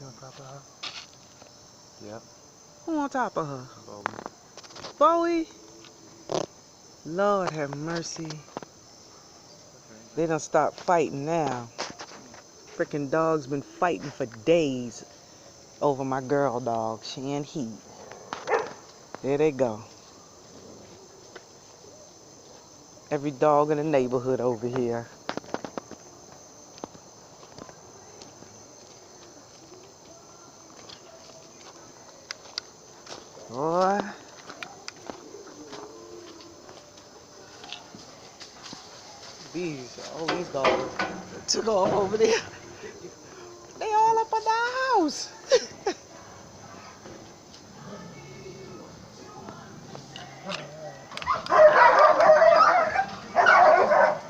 on top of her? Yep. Who on top of her? Bowie. Bowie? Lord have mercy. They done stopped fighting now. Freaking dog's been fighting for days over my girl dog. She in heat. There they go. Every dog in the neighborhood over here. Boy. All these dogs took off over there. They all up in the house.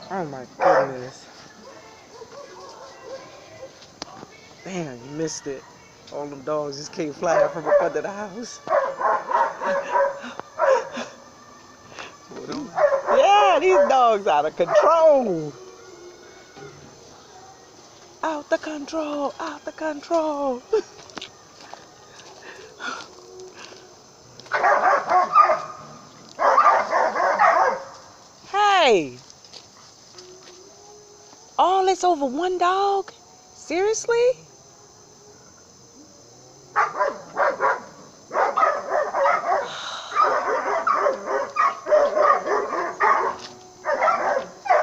Oh my goodness. Damn, you missed it. All them dogs just came flying from up under the house. Yeah, these dogs out of control. Out the control, out the control. Hey, all this over one dog? Seriously?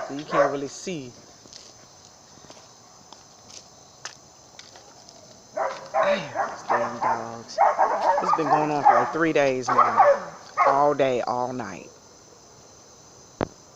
So you can't really see. Damn, these damn dogs. It's been going on for like 3 days now. All day, all night.